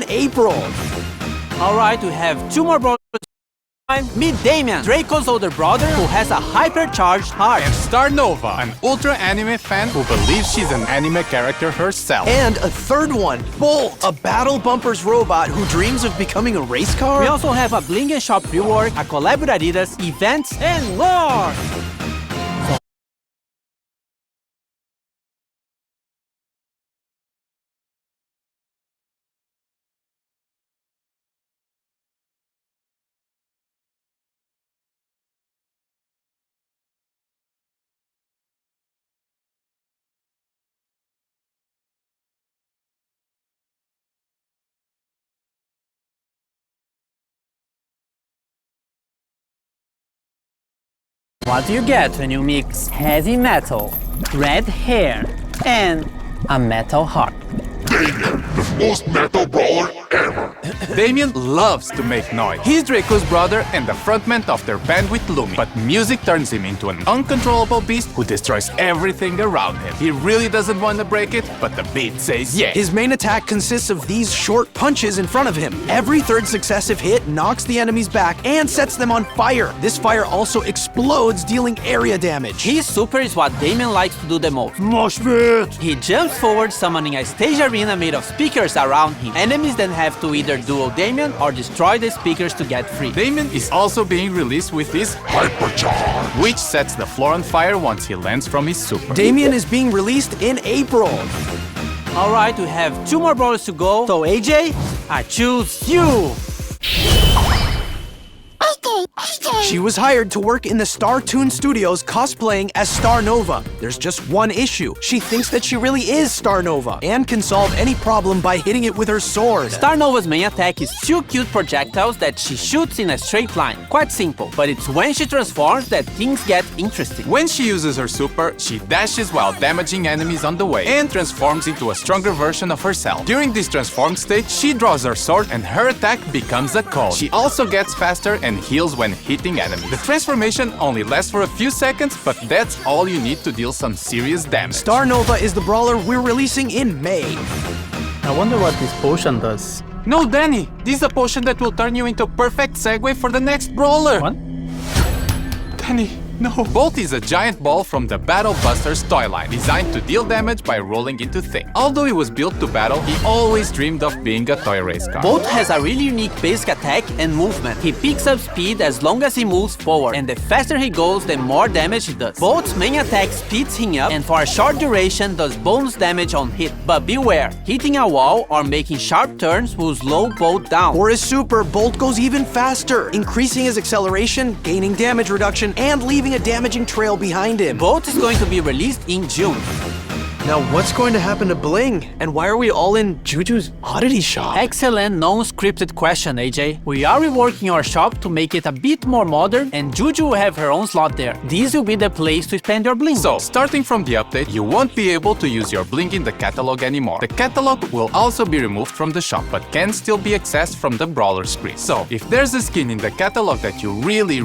April. Alright, we have 2 more brawlers. Meet Damien, Draco's older brother who has a hypercharged heart. And Star Nova, an ultra anime fan who believes she's an anime character herself. And a third one, Bolt, a battle bumpers robot who dreams of becoming a race car. We also have a Bling & Shop rework, a collab with Adidas, events, and more! What do you get when you mix heavy metal, red hair, and a metal heart? Damien, the most metal brawler ever. Damien loves to make noise. He's Draco's brother and the frontman of their band with Lumi. But music turns him into an uncontrollable beast who destroys everything around him. He really doesn't want to break it, but the beat says yeah. His main attack consists of these short punches in front of him. Every third successive hit knocks the enemies back and sets them on fire. This fire also explodes, dealing area damage. His super is what Damien likes to do the most. Mosh pit! He jumps forward, summoning a stage arena made of speakers around him. Enemies then have to either duel Damien or destroy the speakers to get free. Damien is also being released with his Hypercharge, which sets the floor on fire once he lands from his super. Damien is being released in April. Alright, we have 2 more brawlers to go. So AJ, I choose you! She was hired to work in the Star Toon Studios cosplaying as Star Nova. There's just one issue. She thinks that she really is Star Nova and can solve any problem by hitting it with her sword. Star Nova's main attack is 2 cute projectiles that she shoots in a straight line. Quite simple, but it's when she transforms that things get interesting. When she uses her super, she dashes while damaging enemies on the way and transforms into a stronger version of herself. During this transformed state, she draws her sword and her attack becomes a cold. She also gets faster and heals when hitting enemies. The transformation only lasts for a few seconds, but that's all you need to deal some serious damage. Star Nova is the brawler we're releasing in May. I wonder what this potion does. No, Danny! This is a potion that will turn you into a perfect segue for the next brawler! What? Danny, no. Bolt is a giant ball from the Battle Busters toy line, designed to deal damage by rolling into things. Although he was built to battle, he always dreamed of being a toy race car. Bolt has a really unique basic attack and movement. He picks up speed as long as he moves forward, and the faster he goes, the more damage he does. Bolt's main attack speeds him up, and for a short duration does bonus damage on hit. But beware, hitting a wall or making sharp turns will slow Bolt down. For his super, Bolt goes even faster, increasing his acceleration, gaining damage reduction, and leaving a damaging trail behind him. Bolt is going to be released in June. Now what's going to happen to Bling? And why are we all in Juju's oddity shop? Excellent non-scripted question, AJ. We are reworking our shop to make it a bit more modern, and Juju will have her own slot there. This will be the place to spend your bling. So, starting from the update, you won't be able to use your bling in the catalog anymore. The catalog will also be removed from the shop, but can still be accessed from the brawler screen. So, if there's a skin in the catalog that you really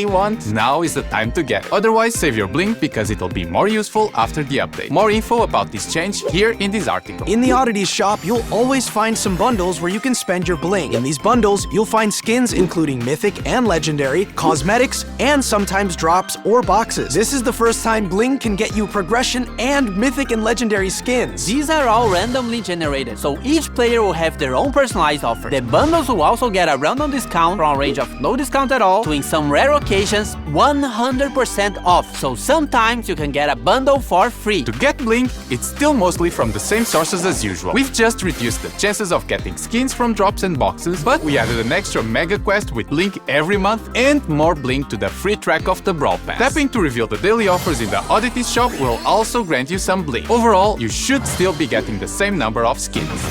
want, now is the time to get it. Otherwise, save your bling because it'll be more useful after the update. More info about this change here in this article. In the oddities shop, you'll always find some bundles where you can spend your bling. In these bundles, you'll find skins including mythic and legendary, cosmetics, and sometimes drops or boxes. This is the first time bling can get you progression and mythic and legendary skins. These are all randomly generated, so each player will have their own personalized offer. The bundles will also get a random discount from a range of no discount at all to, in some rare occasions, 100% off. So sometimes you can get a bundle for free. To get bling, it's still mostly from the same sources as usual. We've just reduced the chances of getting skins from drops and boxes, but we added an extra mega quest with bling every month and more bling to the free track of the Brawl Pass. Tapping to reveal the daily offers in the oddities shop will also grant you some bling. Overall, you should still be getting the same number of skins.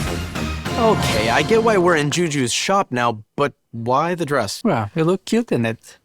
Okay, I get why we're in Juju's shop now, but why the dress? Well, you look cute in it.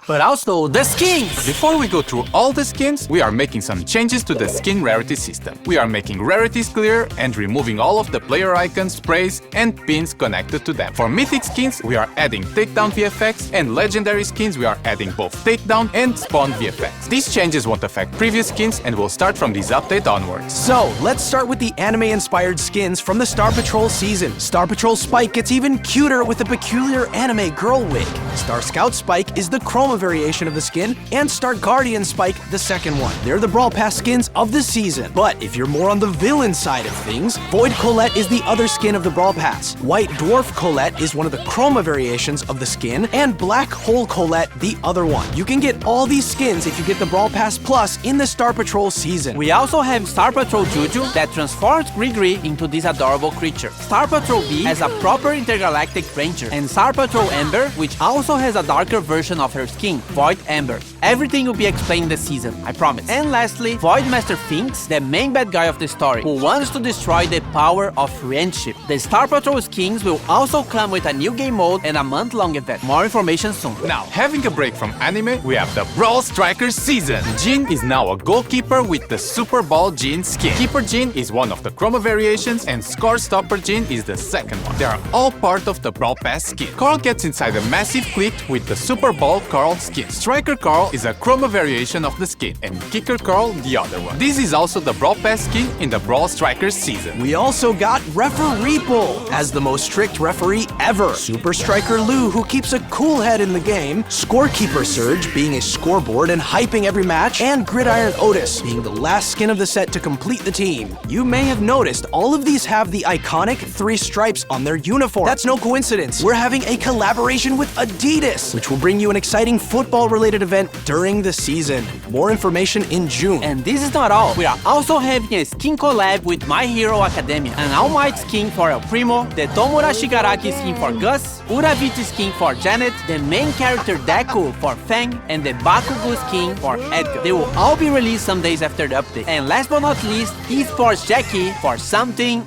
but also the skins! Before we go through all the skins, we are making some changes to the skin rarity system. We are making rarities clear and removing all of the player icons, sprays, and pins connected to them. For mythic skins, we are adding takedown VFX, and legendary skins, we are adding both takedown and spawn VFX. These changes won't affect previous skins and will start from this update onwards. So, let's start with the anime-inspired skins from the Star Patrol season. Star Patrol Spike gets even cuter with a peculiar anime girl wig. Star Scout Spike is the chroma variation of the skin, and Star Guardian Spike the second one. They're the Brawl Pass skins of the season. But if you're more on the villain side of things, Void Colette is the other skin of the Brawl Pass. White Dwarf Colette is one of the chroma variations of the skin, and Black Hole Colette the other one. You can get all these skins if you get the Brawl Pass Plus in the Star Patrol season. We also have Star Patrol Juju that transforms Grigri into this adorable creature. Star Patrol B has a proper intergalactic ranger, and Star Patrol Amber, which also has a darker version of her skin, Void Amber. Everything will be explained this season, I promise. And lastly, Void Master Finks, the main bad guy of the story, who wants to destroy the power of friendship. The Star Patrol skins will also come with a new game mode and a month-long event. More information soon. Now, having a break from anime, we have the Brawl Strikers season. Jin is now a goalkeeper with the Super Ball Jin skin. Keeper Jin is one of the chroma variations, and Score Stopper Jin is the second one. They are all part of the Brawl Pass skin. Carl gets inside a massive clique with the Super Ball Carl skin. Striker Carl is a chroma variation of the skin, and Kicker Carl the other one. This is also the Brawl Pass skin in the Brawl Strikers season. We also got Referee Bull as the most strict referee ever. Super Striker Lou, who keeps a cool head in the game. Scorekeeper Surge, being a scoreboard and hyping every match. And Gridiron Otis, being the last skin of the set to complete the team. You may have noticed all of these have the iconic 3 stripes on their uniform. That's no coincidence. We're having a collaboration with Adidas, which will bring you an exciting football-related event during the season. More information in June. And this is not all. We are also having a skin collab with My Hero Academia. An All Might skin for El Primo, the Tomura Shigaraki skin for Gus, Uraviti skin for Janet, the main character Deku for Fang, and the Bakugo skin for Edgar. They will all be released some days after the update. And last but not least, Esports Jackie for something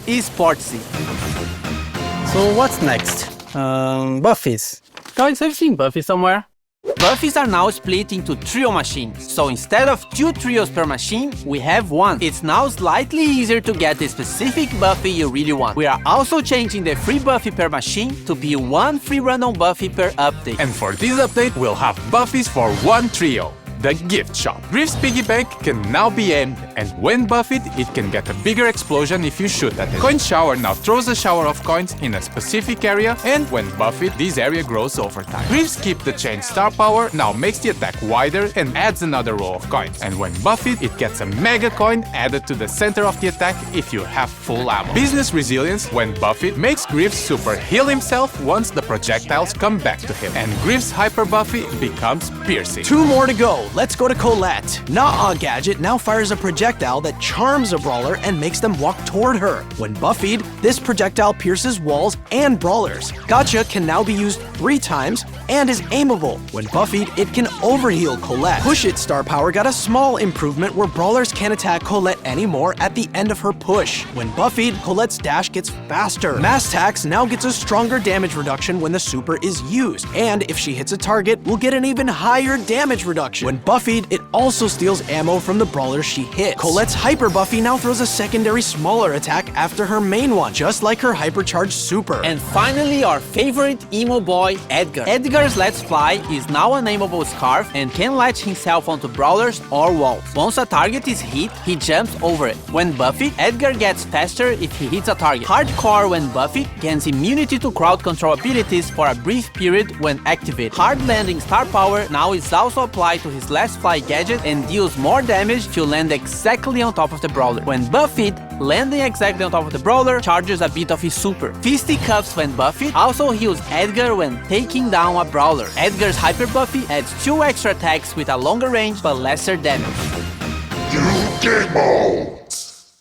esportsy. So what's next? Buffies. Guys, I've seen Buffy somewhere. Buffies are now split into trio machines, so instead of 2 trios per machine, we have 1. It's now slightly easier to get the specific Buffy you really want. We are also changing the free Buffy per machine to be 1 free random Buffy per update. And for this update, we'll have Buffies for 1 trio. The Gift Shop. Griff's piggy bank can now be aimed, and when buffed, it can get a bigger explosion if you shoot at it. Coin Shower now throws a shower of coins in a specific area, and when buffed, this area grows over time. Griff's Keep the Chain Star Power now makes the attack wider and adds another row of coins, and when buffed, it gets a mega coin added to the center of the attack if you have full ammo. Business Resilience, when buffed, makes Griff's super heal himself once the projectiles come back to him, and Griff's Hyper Buffy becomes Piercing. 2 more to go. Let's go to Colette. Nah Gadget now fires a projectile that charms a brawler and makes them walk toward her. When buffied, this projectile pierces walls and brawlers. Gotcha can now be used 3 times and is aimable. When buffied, it can overheal Colette. Push It Star Power got a small improvement where brawlers can't attack Colette anymore at the end of her push. When buffied, Colette's dash gets faster. Mass Tax now gets a stronger damage reduction when the super is used, and if she hits a target, will get an even higher damage reduction. When buffied, it also steals ammo from the brawlers she hits. Colette's Hyper Buffy now throws a secondary smaller attack after her main one, just like her hypercharged super. And finally, our favorite emo boy, Edgar. Edgar's Let's Fly is now a nameable scarf and can latch himself onto brawlers or walls. Once a target is hit, he jumps over it. When buffed, Edgar gets faster if he hits a target. Hardcore, when buffed, gains immunity to crowd control abilities for a brief period when activated. Hard Landing Star Power now is also applied to his Let's Fly gadget and deals more damage to land exactly on top of the brawler. When buffed, landing exactly on top of the brawler charges a bit of his super. Fisticuffs, when buffed, also heals Edgar when taking down a brawler. Edgar's Hyper Buffy adds 2 extra attacks with a longer range but lesser damage. New game modes!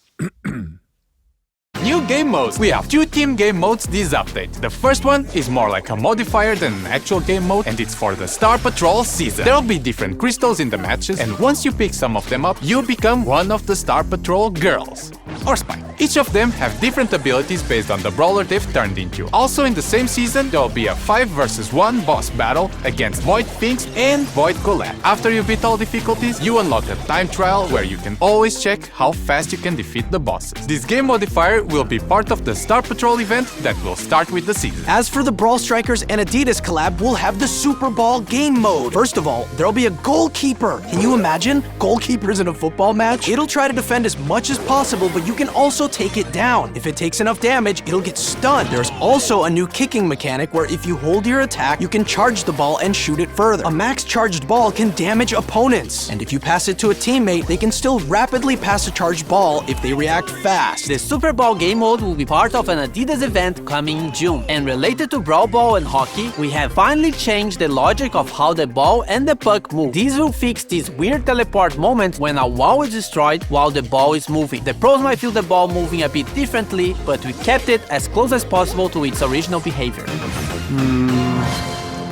New game modes! We have 2 team game modes this update. The first one is more like a modifier than an actual game mode, and it's for the Star Patrol season. There'll be different crystals in the matches, and once you pick some of them up, you become one of the Star Patrol girls. Or Spike. Each of them have different abilities based on the brawler they've turned into. Also in the same season, there will be a 5 vs 1 boss battle against Void Finks and Void Colette. After you beat all difficulties, you unlock a time trial where you can always check how fast you can defeat the bosses. This game modifier will be part of the Star Patrol event that will start with the season. As for the Brawl Strikers and Adidas collab, we'll have the Super Ball game mode. First of all, there'll be a goalkeeper. Can you imagine? Goalkeepers in a football match? It'll try to defend as much as possible, but you can also take it down. If it takes enough damage, it'll get stunned. There's also a new kicking mechanic where if you hold your attack, you can charge the ball and shoot it further. A max charged ball can damage opponents. And if you pass it to a teammate, they can still rapidly pass a charged ball if they react fast. The Super Ball game mode will be part of an Adidas event coming in June. And related to Brawl Ball and hockey, we have finally changed the logic of how the ball and the puck move. These will fix these weird teleport moments when a wall is destroyed while the ball is moving. The pros might feel the ball moving a bit differently, but we kept it as close as possible to its original behavior.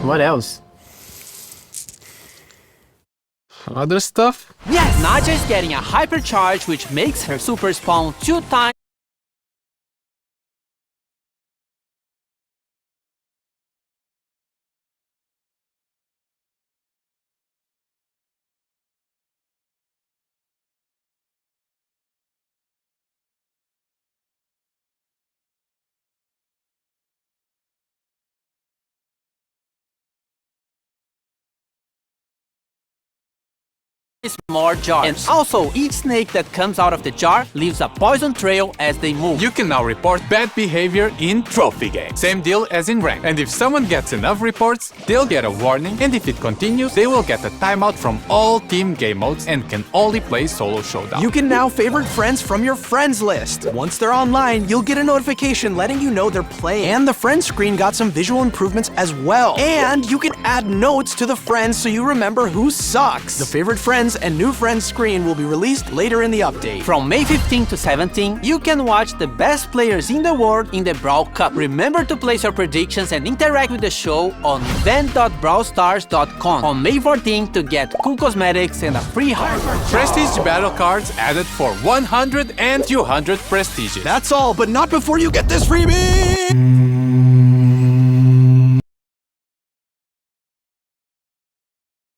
What else? Other stuff? Yes! Nadia is getting a hypercharge, which makes her super spawn 2 times more jars. And also, each snake that comes out of the jar leaves a poison trail as they move. You can now report bad behavior in Trophy Game. Same deal as in Rank. And if someone gets enough reports, they'll get a warning, and if it continues, they will get a timeout from all team game modes and can only play Solo Showdown. You can now favorite friends from your friends list. Once they're online, you'll get a notification letting you know they're playing. And the friends screen got some visual improvements as well. And you can add notes to the friends so you remember who sucks. The favorite friends and new friends screen will be released later in the update. From May 15 to 17, you can watch the best players in the world in the Brawl Cup. Remember to place your predictions and interact with the show on event.brawlstars.com on May 14 to get cool cosmetics and a free heart. Prestige battle cards added for 100 and 200 prestiges. That's all, but not before you get this freebie!